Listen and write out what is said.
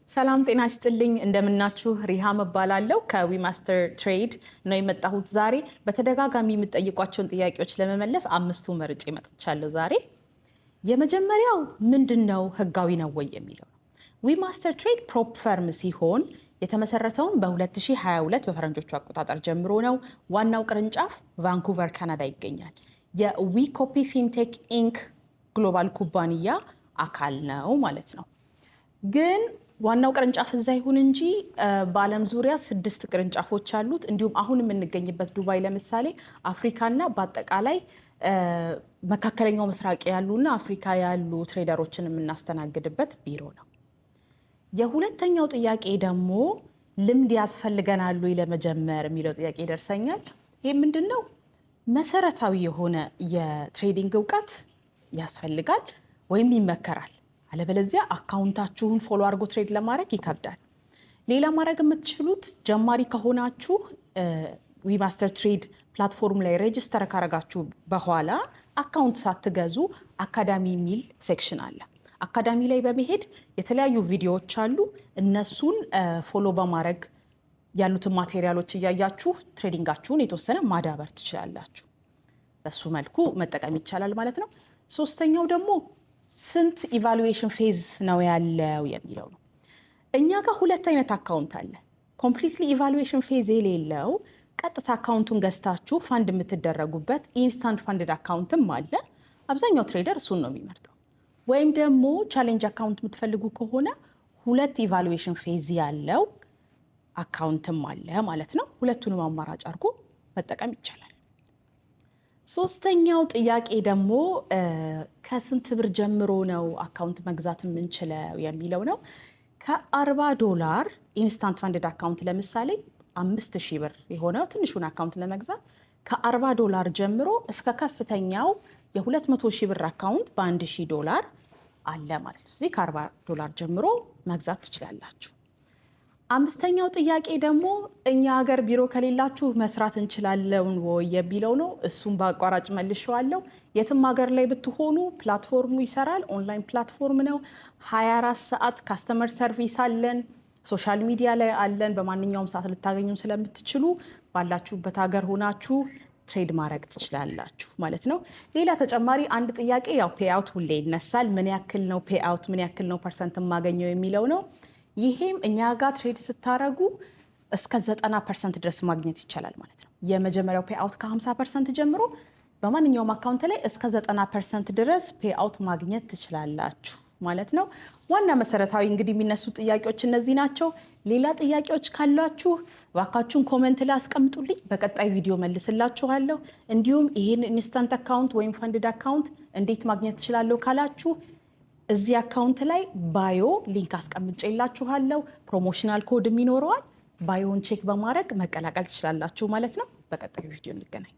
ሰላም ጤና ይስጥልኝ እንደምናችሁ ሪሃም እባላለሁ ከዊማስተር ትሬድ ነው የመጣሁት ዛሬ በተደጋጋሚ የምትጠይቋቸውን ጥያቄዎች ለመመለስ አምስቱ መርጬ መጥቻለሁ ዛሬ የመጀመሪያው ምንድነው ህጋዊ ነው ወይ የሚለው ዊማስተር ትሬድ ፕሮፕ ፈርም ሲሆን የተመሰረተውን በ2022 በፈረንጆቹ አቆጣጠር ጀምሮ ነው ዋናው ቅርንጫፍ ቫንኩቨር ካናዳ ይገኛል የዊኮፒ ፊንቴክ ኢንክ ግሎባል ኩባንያ አካል ነው ማለት ነው ግን ዋናው ቅርንጫፍ እዛ ይሁን እንጂ በዓለም ዙሪያ 6 ቅርንጫፎች አሉት እንዲሁም አሁን የምንገኝበት ዱባይ ለምሳሌ አፍሪካና በአጠቃላይ መካከለኛው ምስራቅ ያሉና አፍሪካ ያሉ ትሬደሮችን የምናስተናግድበት ቢሮ ነው የሁለተኛው ጥያቄ ደግሞ ልምድ ያስፈልገናል ለመጀመር የሚለው ጥያቄ ይደርሰኛል ይሄ ምንድነው መሰረታዊ የሆነ የትሬዲንግ ዕውቀት ያስፈልጋል ወይም ይመከራል አለበለዚያ አካውንታችሁን ፎሎ አድርጎ ትሬድ ለማድረግ ይከብዳል ሌላ ማድረግ የምትችሉት ጀማሪ ከሆናችሁ ዊማስተር ትሬድ ፕላትፎርም ላይ ሬጂስተር ካረጋችሁ በኋላ አካውንት ሳትገዙ አካዳሚ የሚል ሴክሽን አለ አካዳሚ ላይ በመሄድ የተለያዩ ቪዲዮዎች አሉ እነሱን ፎሎ በማድረግ ያሉትን ማቴሪያሎች እያያችሁ ትሬዲንጋችሁን የተወሰነ ማዳበር ትችላላችሁ በሱ መልኩ መጠቀም ይቻላል ማለት ነው ሶስተኛው ደግሞ ስንት ኢቫሉዌሽን ፌዝ ነው ያለው የሚለው ነው እኛ ጋር ሁለት አይነት አካውንት አለ ኮምፕሊትሊ ኢቫሉዌሽን ፌዝ የሌለው ቀጥታ አካውንቱን ገዝታችሁ ፋንድ የምትደረጉበት ኢንስታንት ፋንድድ አካውንትም አለ አብዛኛው ትሬደር እሱን ነው የሚመርጠው ወይም ደግሞ ቻሌንጅ አካውንት የምትፈልጉ ከሆነ ሁለት ኢቫሉዌሽን ፌዝ ያለው አካውንትም አለ ማለት ነው ሁለቱንም አማራጭ አድርጎ መጠቀም ይቻላል ሶስተኛው ጥያቄ ደግሞ ከስንት ብር ጀምሮ ነው አካውንት መግዛት የምንችለው የሚለው ነው ከ$40 ኢንስታንት ፋንድድ አካውንት ለምሳሌ 5000 ብር የሆነው ትንሹን አካውንት ለመግዛት ከ$40 ጀምሮ እስከ ከፍተኛው የ200,000 ብር አካውንት በ$1,000 አለ ማለት ነው ስለዚህ ከ$40 ጀምሮ መግዛት ትችላላችሁ አምስተኛው ጥያቄ ደግሞ እኛ ሀገር ቢሮ ከሌላችሁ መስራት እንችላለን ወይ የሚለው ነው እሱም በአቋራጭ መልሼዋለሁ የትም ሀገር ላይ ብትሆኑ ፕላትፎርሙ ይሰራል ኦንላይን ፕላትፎርም ነው 24 ሰዓት ካስተመር ሰርቪስ አለን ሶሻል ሚዲያ ላይ አለን በማንኛውም ሰዓት ልታገኙ ስለምትችሉ ባላችሁበት ሀገር ሆናችሁ ትሬድ ማድረግ ትችላላችሁ ማለት ነው ሌላ ተጨማሪ አንድ ጥያቄ ያው ፔአውት ሁሌ ይነሳል ምን ያክል ነው ፔአውት ምን ያክል ነው ፐርሰንት ማገኘው የሚለው ነው ይሄም እኛ ጋር ትሬድ ስታረጉ እስከ 90% ድረስ ማግኘት ይቻላል ማለት ነው የመጀመሪያው ፔአውት ከ50% ጀምሮ በማንኛውም አካውንት ላይ እስከ 90% ድረስ ፔአውት ማግኘት ትችላላችሁ ማለት ነው ዋና መሰረታዊ እንግዲህ የሚነሱ ጥያቄዎች እነዚህ ናቸው ሌላ ጥያቄዎች ካላችሁ እባካችሁን ኮሜንት ላይ አስቀምጡልኝ በቀጣይ ቪዲዮ መልስላችኋለሁ እንዲሁም ይሄን ኢንስታንት አካውንት ወይም ፋንድድ አካውንት እንዴት ማግኘት ትችላለሁ ካላችሁ እዚህ አካውንት ላይ ባዮ ሊንክ አስቀምጬላችኋለሁ ፕሮሞሽናል ኮድ ይኖረዋል ባዮን ቼክ በማድረግ መቀላቀል ትችላላችሁ ማለት ነው በቀጣዩ ቪዲዮ እንገናኝ